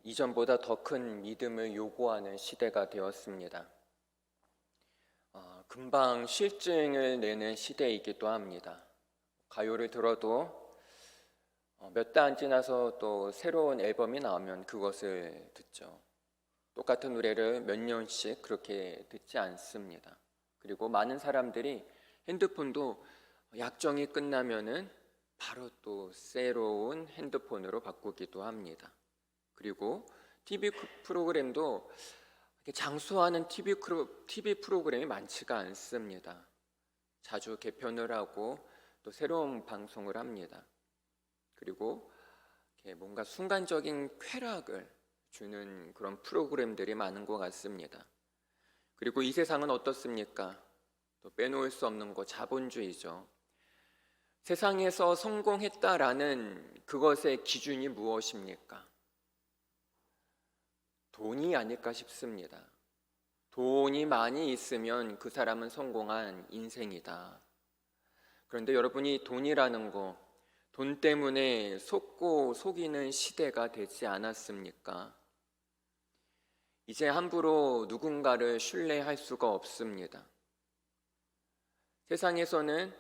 이전보다 더 큰 믿음을 요구하는 시대가 되었습니다. 금방 실증을 내는 시대이기도 합니다. 가요를 들어도 몇 달 안 지나서 또 새로운 앨범이 나오면 그것을 듣죠. 똑같은 노래를 몇 년씩 그렇게 듣지 않습니다. 그리고 많은 사람들이 핸드폰도 약정이 끝나면은 바로 또 새로운 핸드폰으로 바꾸기도 합니다. 그리고 TV 프로그램도 장수하는 TV 프로그램이 많지가 않습니다. 자주 개편을 하고 또 새로운 방송을 합니다. 그리고 뭔가 순간적인 쾌락을 주는 그런 프로그램들이 많은 것 같습니다. 그리고 이 세상은 어떻습니까? 또 빼놓을 수 없는 거 자본주의죠. 세상에서 성공했다라는 그것의 기준이 무엇입니까? 돈이 아닐까 싶습니다. 돈이 많이 있으면 그 사람은 성공한 인생이다. 그런데 여러분이 돈이라는 거, 돈 때문에 속고 속이는 시대가 되지 않았습니까? 이제 함부로 누군가를 신뢰할 수가 없습니다. 세상에서는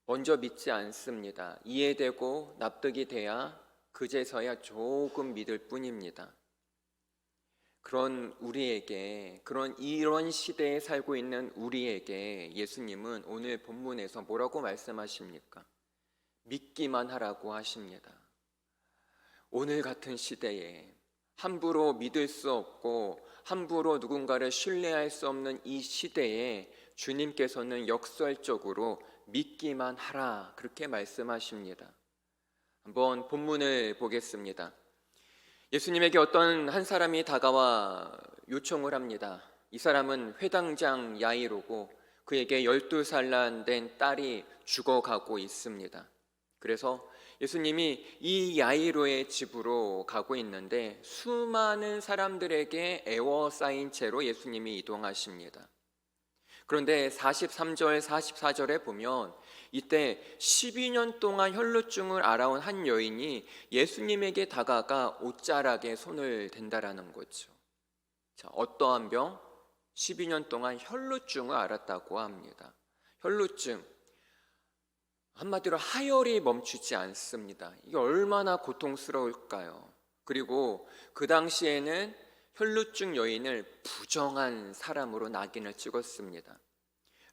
먼저 믿지 않습니다. 이해되고 납득이 돼야 그제서야 조금 믿을 뿐입니다. 그런 우리에게, 이런 시대에 살고 있는 우리에게 예수님은 오늘 본문에서 뭐라고 말씀하십니까? 믿기만 하라고 하십니다. 오늘 같은 시대에 함부로 믿을 수 없고 함부로 누군가를 신뢰할 수 없는 이 시대에 주님께서는 역설적으로 믿기만 하라 그렇게 말씀하십니다. 한번 본문을 보겠습니다. 예수님에게 어떤 한 사람이 다가와 요청을 합니다. 이 사람은 회당장 야이로고 그에게 12살 된 딸이 죽어가고 있습니다. 그래서 예수님이 이 야이로의 집으로 가고 있는데 수많은 사람들에게 애워싸인 채로 예수님이 이동하십니다. 그런데 43절, 44절에 보면 이때 12년 동안 혈루증을 앓아온 한 여인이 예수님에게 다가가 옷자락에 손을 댄다라는 거죠. 자, 어떠한 병? 12년 동안 혈루증을 앓았다고 합니다. 혈루증, 한마디로 하혈이 멈추지 않습니다. 이게 얼마나 고통스러울까요? 그리고 그 당시에는 혈루증 여인을 부정한 사람으로 낙인을 찍었습니다.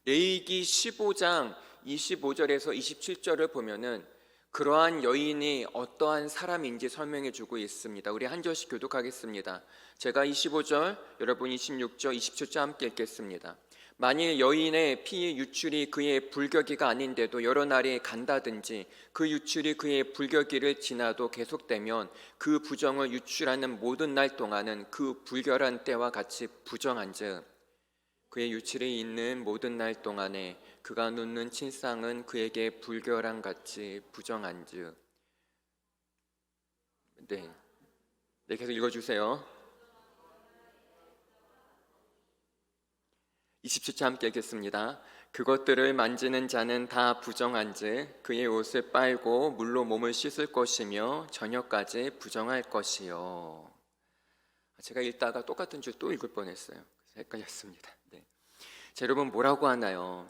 레위기 15장 25절에서 27절을 보면은 그러한 여인이 어떠한 사람인지 설명해 주고 있습니다. 우리 한 절씩 교독하겠습니다. 제가 25절, 여러분 26절, 27절 함께 읽겠습니다. 만일 여인의 피 유출이 그의 불격이가 아닌데도 여러 날이 간다든지 그 유출이 그의 불격기를 지나도 계속되면 그 부정을 유출하는 모든 날 동안은 그 불결한 때와 같이 부정한즉 그의 유출이 있는 모든 날 동안에 그가 눕는 침상은 그에게 불결한 같이 부정한즉. 네, 계속 읽어주세요. 27절 함께 읽겠습니다. 그것들을 만지는 자는 다 부정한즉 그의 옷을 빨고 물로 몸을 씻을 것이며 저녁까지 부정할 것이요. 제가 읽다가 똑같은 줄 또 읽을 뻔했어요. 그래서 헷갈렸습니다. 네. 자, 여러분 뭐라고 하나요?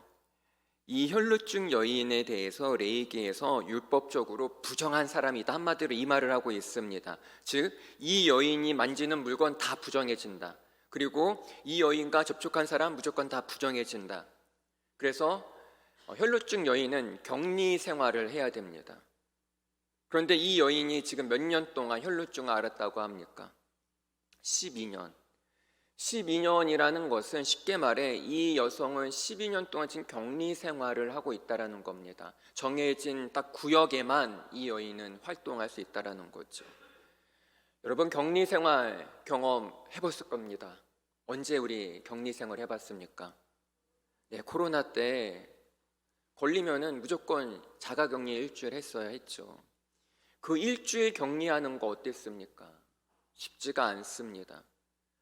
이 혈루증 여인에 대해서 레위기에서 율법적으로 부정한 사람이다, 한마디로 이 말을 하고 있습니다. 즉 이 여인이 만지는 물건 다 부정해진다. 그리고 이 여인과 접촉한 사람 무조건 다 부정해진다. 그래서 혈루증 여인은 격리 생활을 해야 됩니다. 그런데 이 여인이 지금 몇 년 동안 혈루증을 앓았다고 합니까? 12년. 12년이라는 것은 쉽게 말해 이 여성은 12년 동안 지금 격리 생활을 하고 있다는 겁니다. 정해진 딱 구역에만 이 여인은 활동할 수 있다는 거죠. 여러분 격리 생활 경험해봤을 겁니다. 언제 우리 격리 생활 해봤습니까? 네, 코로나 때 걸리면은 무조건 자가격리 일주일 했어야 했죠. 그 일주일 격리하는 거 어땠습니까? 쉽지가 않습니다.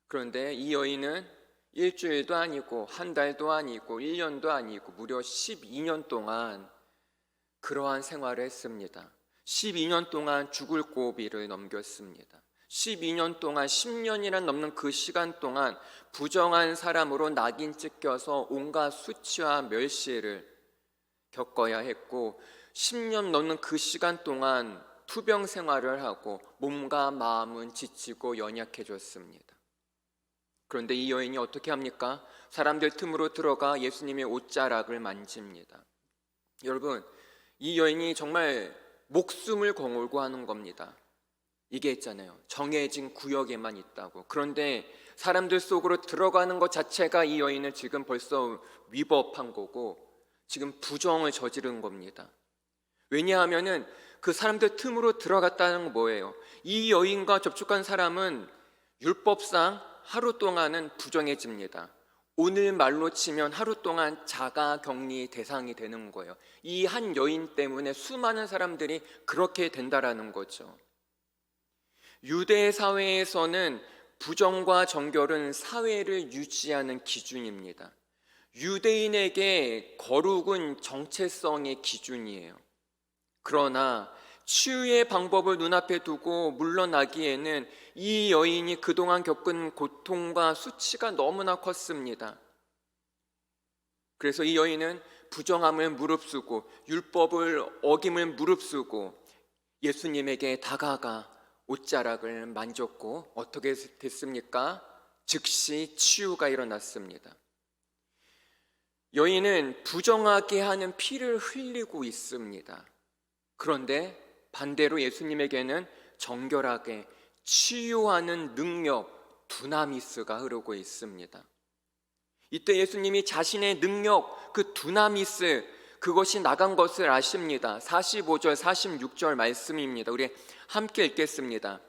그런데 이 여인은 일주일도 아니고 한 달도 아니고 1년도 아니고 무려 12년 동안 그러한 생활을 했습니다. 12년 동안 죽을 고비를 넘겼습니다. 12년 동안 10년이나 넘는 그 시간 동안 부정한 사람으로 낙인 찍혀서 온갖 수치와 멸시를 겪어야 했고 10년 넘는 그 시간 동안 투병 생활을 하고 몸과 마음은 지치고 연약해졌습니다. 그런데 이 여인이 어떻게 합니까? 사람들 틈으로 들어가 예수님의 옷자락을 만집니다. 여러분, 이 여인이 정말 목숨을 걸고 하는 겁니다. 이게 있잖아요. 정해진 구역에만 있다고. 그런데 사람들 속으로 들어가는 것 자체가 이 여인을 지금 벌써 위법한 거고 지금 부정을 저지른 겁니다. 왜냐하면은 그 사람들 틈으로 들어갔다는 건 뭐예요? 이 여인과 접촉한 사람은 율법상 하루 동안은 부정해집니다. 오늘 말로 치면 하루 동안 자가격리 대상이 되는 거예요. 이 한 여인 때문에 수많은 사람들이 그렇게 된다라는 거죠. 유대 사회에서는 부정과 정결은 사회를 유지하는 기준입니다. 유대인에게 거룩은 정체성의 기준이에요. 그러나 치유의 방법을 눈앞에 두고 물러나기에는 이 여인이 그동안 겪은 고통과 수치가 너무나 컸습니다. 그래서 이 여인은 부정함을 무릅쓰고 율법을 어김을 무릅쓰고 예수님에게 다가가 옷자락을 만졌고 어떻게 됐습니까? 즉시 치유가 일어났습니다. 여인은 부정하게 하는 피를 흘리고 있습니다. 그런데 반대로 예수님에게는 정결하게 치유하는 능력, 두나미스가 흐르고 있습니다. 이때 예수님이 자신의 능력, 그 두나미스, 그것이 나간 것을 아십니다. 45절, 46절 말씀입니다. 우리 함께 읽겠습니다.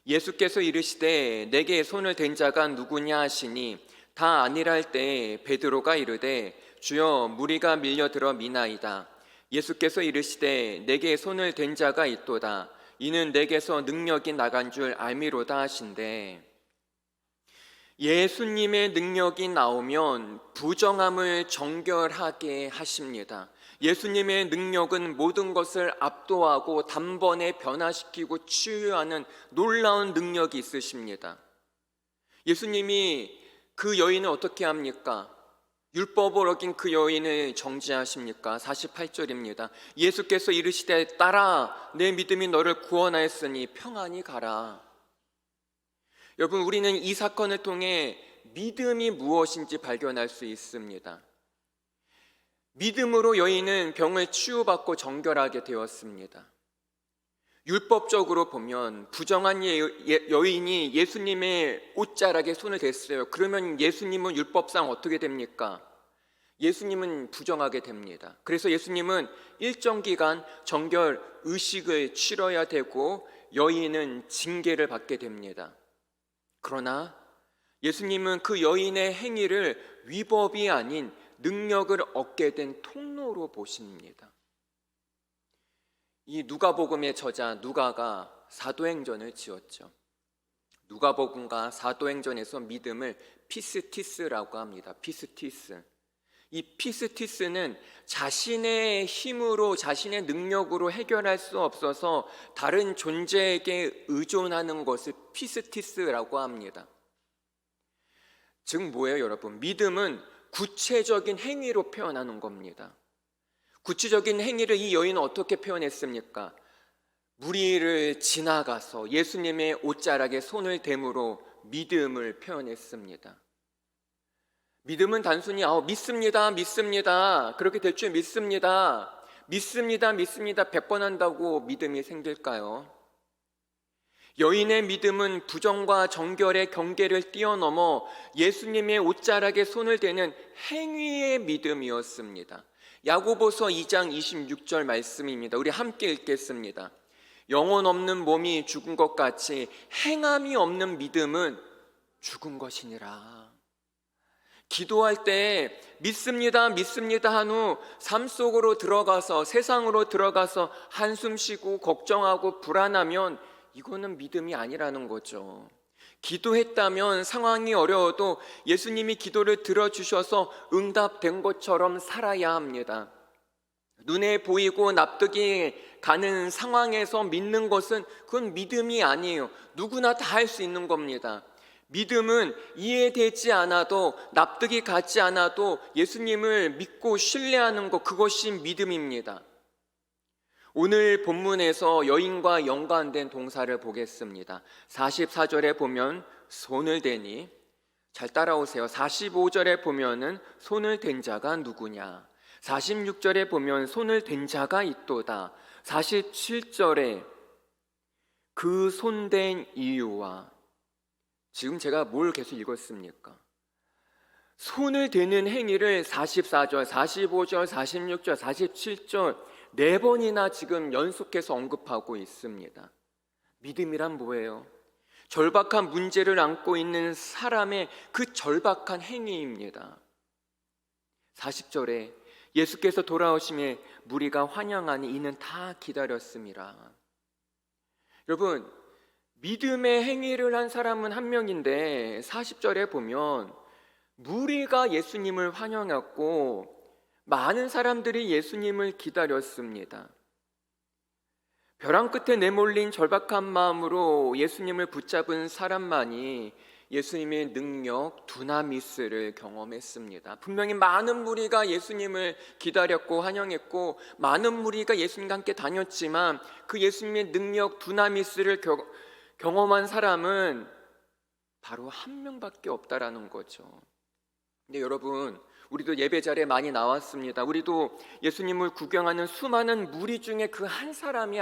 예수께서 이르시되 내게 손을 댄 자가 누구냐 하시니 다 아니라 할 때 베드로가 이르되 주여 무리가 밀려들어 미나이다. 예수께서 이르시되 내게 손을 댄 자가 있도다. 이는 내게서 능력이 나간 줄 알미로다 하신대. 예수님의 능력이 나오면 부정함을 정결하게 하십니다. 예수님의 능력은 모든 것을 압도하고 단번에 변화시키고 치유하는 놀라운 능력이 있으십니다. 예수님이 그 여인을 어떻게 합니까? 율법을 어긴 그 여인을 정죄하십니까? 48절입니다. 예수께서 이르시되 딸아 내 믿음이 너를 구원하였으니 평안히 가라. 여러분, 우리는 이 사건을 통해 믿음이 무엇인지 발견할 수 있습니다. 믿음으로 여인은 병을 치유받고 정결하게 되었습니다. 율법적으로 보면 부정한 여인이 예수님의 옷자락에 손을 댔어요. 그러면 예수님은 율법상 어떻게 됩니까? 예수님은 부정하게 됩니다. 그래서 예수님은 일정 기간 정결 의식을 치러야 되고 여인은 징계를 받게 됩니다. 그러나 예수님은 그 여인의 행위를 위법이 아닌 능력을 얻게 된 통로로 보십니다. 이 누가복음의 저자 누가가 사도행전을 지었죠. 누가복음과 사도행전에서 믿음을 피스티스라고 합니다. 피스티스. 이 피스티스는 자신의 힘으로 자신의 능력으로 해결할 수 없어서 다른 존재에게 의존하는 것을 피스티스라고 합니다. 즉 뭐예요, 여러분? 믿음은 구체적인 행위로 표현하는 겁니다. 구체적인 행위를 이 여인은 어떻게 표현했습니까? 무리를 지나가서 예수님의 옷자락에 손을 댐으로 믿음을 표현했습니다. 믿음은 단순히 믿습니다 그렇게 될 줄 믿습니다 100번 한다고 믿음이 생길까요? 여인의 믿음은 부정과 정결의 경계를 뛰어넘어 예수님의 옷자락에 손을 대는 행위의 믿음이었습니다. 야고보서 2장 26절 말씀입니다. 우리 함께 읽겠습니다. 영혼 없는 몸이 죽은 것 같이 행함이 없는 믿음은 죽은 것이니라. 기도할 때 믿습니다 한 후 삶 속으로 들어가서 세상으로 들어가서 한숨 쉬고 걱정하고 불안하면 이거는 믿음이 아니라는 거죠. 기도했다면 상황이 어려워도 예수님이 기도를 들어주셔서 응답된 것처럼 살아야 합니다. 눈에 보이고 납득이 가는 상황에서 믿는 것은 그건 믿음이 아니에요. 누구나 다 할 수 있는 겁니다. 믿음은 이해되지 않아도 납득이 가지 않아도 예수님을 믿고 신뢰하는 것, 그것이 믿음입니다. 오늘 본문에서 여인과 연관된 동사를 보겠습니다. 44절에 보면 손을 대니, 잘 따라오세요. 45절에 보면은 손을 댄 자가 누구냐, 46절에 보면 손을 댄 자가 있도다, 47절에 그 손댄 이유와, 지금 제가 뭘 계속 읽었습니까? 손을 대는 행위를 44절, 45절, 46절, 47절 4번이나 지금 연속해서 언급하고 있습니다. 믿음이란 뭐예요? 절박한 문제를 안고 있는 사람의 그 절박한 행위입니다. 40절에 예수께서 돌아오심에 무리가 환영하니 이는 다 기다렸습니다. 여러분, 믿음의 행위를 한 사람은 한 명인데 40절에 보면 무리가 예수님을 환영했고 많은 사람들이 예수님을 기다렸습니다. 벼랑 끝에 내몰린 절박한 마음으로 예수님을 붙잡은 사람만이 예수님의 능력 두나미스를 경험했습니다. 분명히 많은 무리가 예수님을 기다렸고 환영했고 많은 무리가 예수님과 함께 다녔지만 그 예수님의 능력 두나미스를 경험한 사람은 바로 한 명밖에 없다라는 거죠. 근데 여러분, 우리도 예배 자리에 많이 나왔습니다. 우리도 예수님을 구경하는 수많은 무리 중에 한 사람이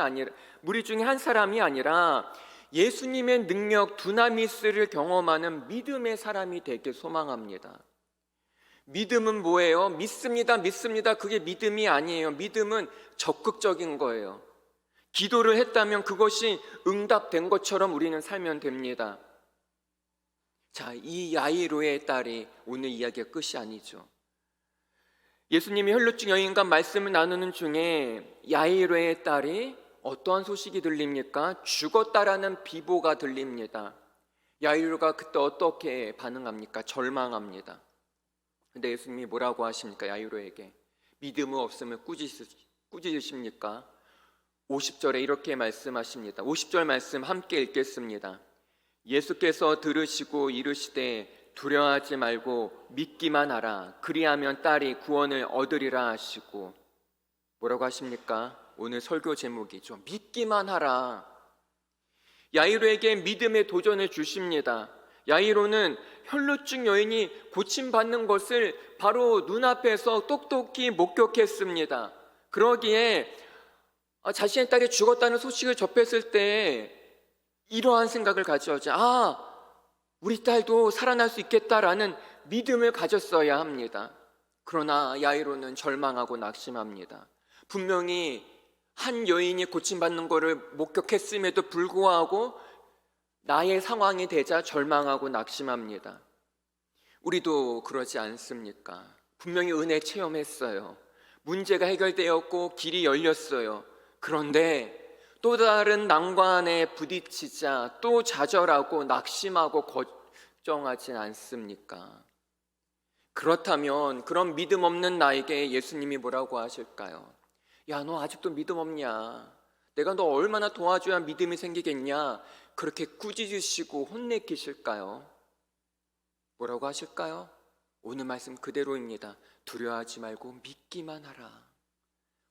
아니라 예수님의 능력 두나미스를 경험하는 믿음의 사람이 되길 소망합니다. 믿음은 뭐예요? 믿습니다. 그게 믿음이 아니에요. 믿음은 적극적인 거예요. 기도를 했다면 그것이 응답된 것처럼 우리는 살면 됩니다. 자, 이 야이로의 딸이 오늘 이야기가 끝이 아니죠. 예수님이 혈루증 여인과 말씀을 나누는 중에 야이로의 딸이 어떠한 소식이 들립니까? 죽었다라는 비보가 들립니다. 야이로가 그때 어떻게 반응합니까? 절망합니다. 근데 예수님이 뭐라고 하십니까? 야이로에게 믿음이 없으면 꾸짖으십니까? 50절에 이렇게 말씀하십니다. 50절 말씀 함께 읽겠습니다. 예수께서 들으시고 이르시되 두려워하지 말고 믿기만 하라. 그리하면 딸이 구원을 얻으리라 하시고, 뭐라고 하십니까? 오늘 설교 제목이죠. 믿기만 하라. 야이로에게 믿음의 도전을 주십니다. 야이로는 혈루증 여인이 고침받는 것을 바로 눈앞에서 똑똑히 목격했습니다. 그러기에 자신의 딸이 죽었다는 소식을 접했을 때 이러한 생각을 가져오죠. 우리 딸도 살아날 수 있겠다라는 믿음을 가졌어야 합니다. 그러나 야이로는 절망하고 낙심합니다. 분명히 한 여인이 고침받는 것을 목격했음에도 불구하고 나의 상황이 되자 절망하고 낙심합니다. 우리도 그러지 않습니까? 분명히 은혜 체험했어요. 문제가 해결되었고 길이 열렸어요. 그런데 또 다른 난관에 부딪히자 또 좌절하고 낙심하고 걱정하진 않습니까? 그렇다면 그런 믿음 없는 나에게 예수님이 뭐라고 하실까요? 야, 너 아직도 믿음 없냐? 내가 너 얼마나 도와줘야 믿음이 생기겠냐? 그렇게 꾸짖으시고 혼내키실까요? 뭐라고 하실까요? 오늘 말씀 그대로입니다. 두려워하지 말고 믿기만 하라.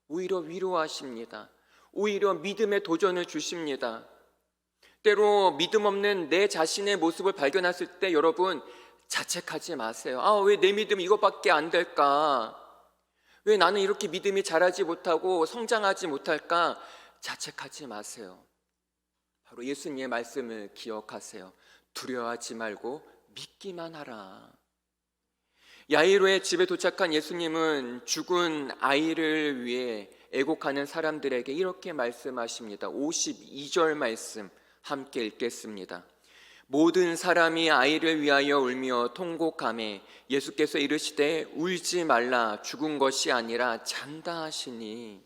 오히려 위로하십니다. 오히려 믿음의 도전을 주십니다. 때로 믿음 없는 내 자신의 모습을 발견했을 때 여러분 자책하지 마세요. 왜 내 믿음 이것밖에 안 될까? 왜 나는 이렇게 믿음이 자라지 못하고 성장하지 못할까? 자책하지 마세요. 바로 예수님의 말씀을 기억하세요. 두려워하지 말고 믿기만 하라. 야이로의 집에 도착한 예수님은 죽은 아이를 위해 애곡하는 사람들에게 이렇게 말씀하십니다. 52절 말씀 함께 읽겠습니다. 모든 사람이 아이를 위하여 울며 통곡하매 예수께서 이르시되 울지 말라. 죽은 것이 아니라 잔다 하시니,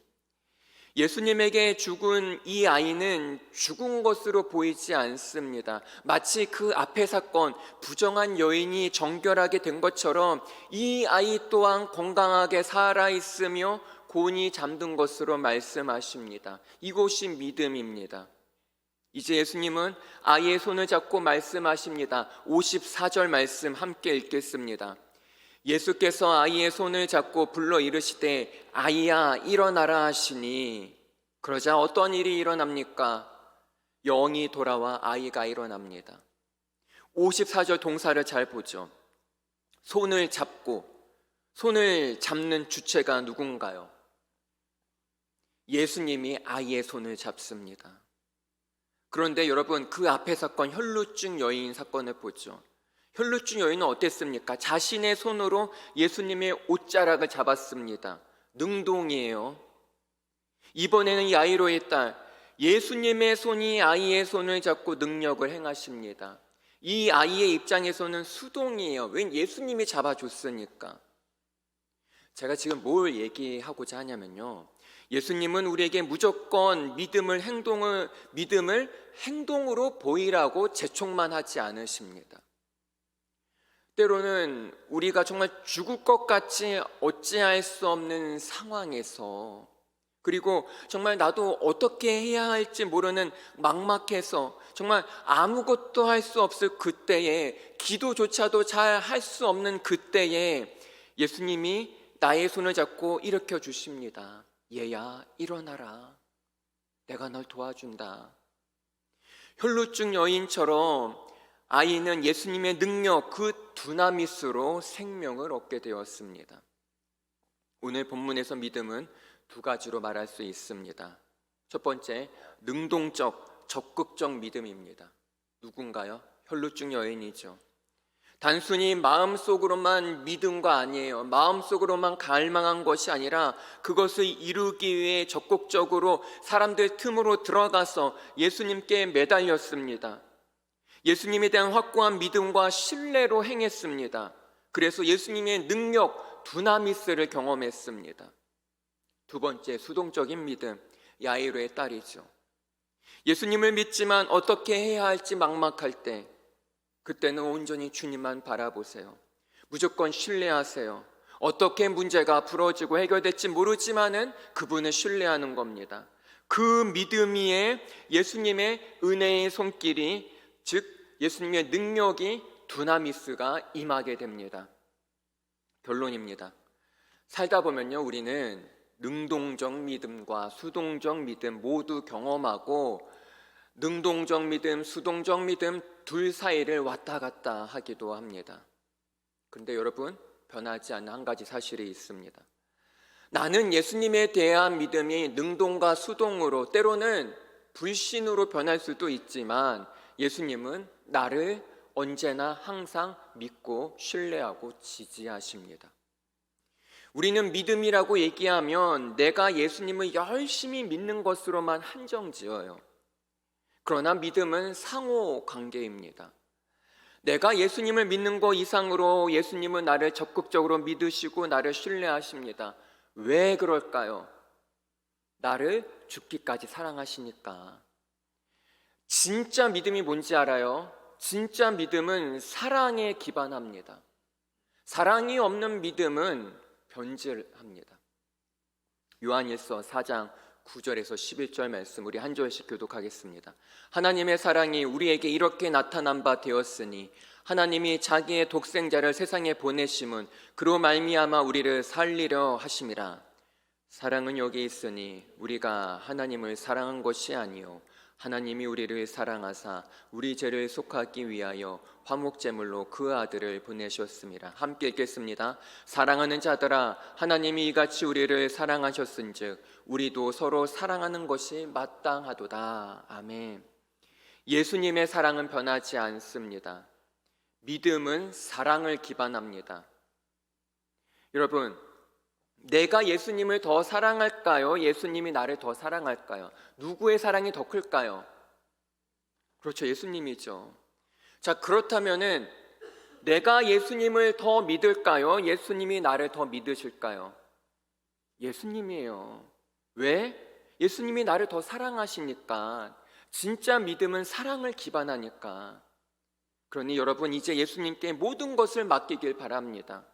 예수님에게 죽은 이 아이는 죽은 것으로 보이지 않습니다. 마치 그 앞의 사건, 부정한 여인이 정결하게 된 것처럼 이 아이 또한 건강하게 살아있으며 곤히 잠든 것으로 말씀하십니다. 이곳이 믿음입니다. 이제 예수님은 아이의 손을 잡고 말씀하십니다. 54절 말씀 함께 읽겠습니다. 예수께서 아이의 손을 잡고 불러 이르시되 아이야 일어나라 하시니 그러자 어떤 일이 일어납니까? 영이 돌아와 아이가 일어납니다. 54절 동사를 잘 보죠. 손을 잡고, 손을 잡는 주체가 누군가요? 예수님이 아이의 손을 잡습니다. 그런데 여러분, 그 앞의 사건, 혈루증 여인 사건을 보죠. 혈루증 여인은 어땠습니까? 자신의 손으로 예수님의 옷자락을 잡았습니다. 능동이에요. 이번에는 야이로의 딸, 예수님의 손이 아이의 손을 잡고 능력을 행하십니다. 이 아이의 입장에서는 수동이에요. 왜? 예수님이 잡아줬으니까. 제가 지금 뭘 얘기하고자 하냐면요, 예수님은 우리에게 무조건 믿음을 행동으로 보이라고 재촉만 하지 않으십니다. 때로는 우리가 정말 죽을 것 같이 어찌할 수 없는 상황에서, 그리고 정말 나도 어떻게 해야 할지 모르는 막막해서 정말 아무것도 할 수 없을 그때에, 기도조차도 잘 할 수 없는 그때에 예수님이 나의 손을 잡고 일으켜 주십니다. 얘야 일어나라, 내가 널 도와준다. 혈루증 여인처럼 아이는 예수님의 능력, 그 두나미스로 생명을 얻게 되었습니다. 오늘 본문에서 믿음은 두 가지로 말할 수 있습니다. 첫 번째, 능동적, 적극적 믿음입니다. 누군가요? 혈루증 여인이죠. 단순히 마음속으로만 믿은 거 아니에요. 마음속으로만 갈망한 것이 아니라 그것을 이루기 위해 적극적으로 사람들 틈으로 들어가서 예수님께 매달렸습니다. 예수님에 대한 확고한 믿음과 신뢰로 행했습니다. 그래서 예수님의 능력, 두나미스를 경험했습니다. 두 번째, 수동적인 믿음, 야이로의 딸이죠. 예수님을 믿지만 어떻게 해야 할지 막막할 때, 그때는 온전히 주님만 바라보세요. 무조건 신뢰하세요. 어떻게 문제가 풀어지고 해결될지 모르지만은 그분을 신뢰하는 겁니다. 그 믿음 위에 예수님의 은혜의 손길이, 즉 예수님의 능력이, 두나미스가 임하게 됩니다. 결론입니다. 살다 보면요, 우리는 능동적 믿음과 수동적 믿음 모두 경험하고, 능동적 믿음, 수동적 믿음 둘 사이를 왔다 갔다 하기도 합니다. 그런데 여러분, 변하지 않는 한 가지 사실이 있습니다. 나는 예수님에 대한 믿음이 능동과 수동으로, 때로는 불신으로 변할 수도 있지만 예수님은 나를 언제나 항상 믿고 신뢰하고 지지하십니다. 우리는 믿음이라고 얘기하면 내가 예수님을 열심히 믿는 것으로만 한정지어요. 그러나 믿음은 상호 관계입니다. 내가 예수님을 믿는 것 이상으로 예수님은 나를 적극적으로 믿으시고 나를 신뢰하십니다. 왜 그럴까요? 나를 죽기까지 사랑하시니까. 진짜 믿음이 뭔지 알아요? 진짜 믿음은 사랑에 기반합니다. 사랑이 없는 믿음은 변질합니다. 요한일서 4장 9절에서 11절 말씀 우리 한 절씩 교독하겠습니다. 하나님의 사랑이 우리에게 이렇게 나타난 바 되었으니 하나님이 자기의 독생자를 세상에 보내심은 그로 말미암아 우리를 살리려 하심이라. 사랑은 여기 있으니 우리가 하나님을 사랑한 것이 아니요 하나님이 우리를 사랑하사 우리 죄를 속하기 위하여 화목제물로 그 아들을 보내셨습니다. 함께 읽겠습니다. 사랑하는 자들아, 하나님이 이같이 우리를 사랑하셨은즉 우리도 서로 사랑하는 것이 마땅하도다. 아멘. 예수님의 사랑은 변하지 않습니다. 믿음은 사랑을 기반합니다. 여러분, 내가 예수님을 더 사랑할까요? 예수님이 나를 더 사랑할까요? 누구의 사랑이 더 클까요? 그렇죠, 예수님이죠. 자, 그렇다면은 내가 예수님을 더 믿을까요? 예수님이 나를 더 믿으실까요? 예수님이에요. 왜? 예수님이 나를 더 사랑하시니까. 진짜 믿음은 사랑을 기반하니까. 그러니 여러분, 이제 예수님께 모든 것을 맡기길 바랍니다.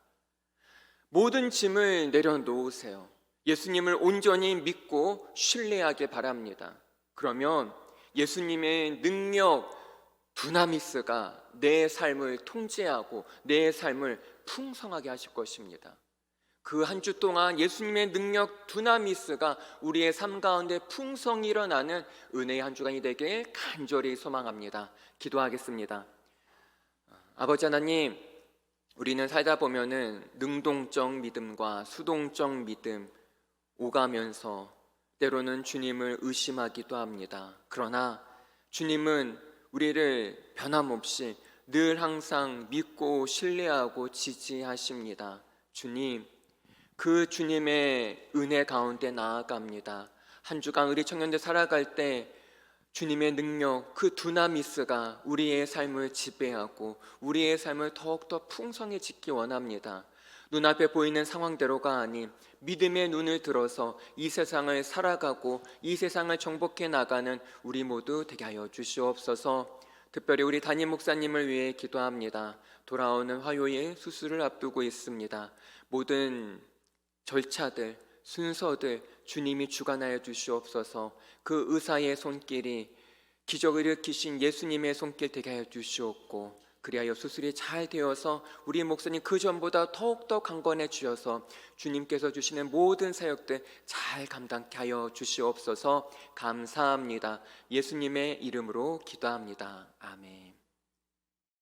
모든 짐을 내려놓으세요. 예수님을 온전히 믿고 신뢰하게 바랍니다. 그러면 예수님의 능력 두나미스가 내 삶을 통제하고 내 삶을 풍성하게 하실 것입니다. 그 한 주 동안 예수님의 능력 두나미스가 우리의 삶 가운데 풍성히 일어나는 은혜의 한 주간이 되길 간절히 소망합니다. 기도하겠습니다. 아버지 하나님, 우리는 살다 보면은 능동적 믿음과 수동적 믿음 오가면서 때로는 주님을 의심하기도 합니다. 그러나 주님은 우리를 변함없이 늘 항상 믿고 신뢰하고 지지하십니다. 주님, 그 주님의 은혜 가운데 나아갑니다. 한 주간 우리 청년들 살아갈 때 주님의 능력, 그 두나미스가 우리의 삶을 지배하고 우리의 삶을 더욱더 풍성해지기 원합니다. 눈앞에 보이는 상황대로가 아닌 믿음의 눈을 들어서 이 세상을 살아가고 이 세상을 정복해 나가는 우리 모두 되게 하여 주시옵소서. 특별히 우리 담임 목사님을 위해 기도합니다. 돌아오는 화요일 수술을 앞두고 있습니다. 모든 절차들, 순서들 주님이 주관하여 주시옵소서. 그 의사의 손길이 기적을 일으키신 예수님의 손길 되게 하여 주시옵고, 그리하여 수술이 잘 되어서 우리 목사님 그 전보다 더욱더 강건해 주셔서 주님께서 주시는 모든 사역들 잘 감당케 하여 주시옵소서. 감사합니다. 예수님의 이름으로 기도합니다. 아멘.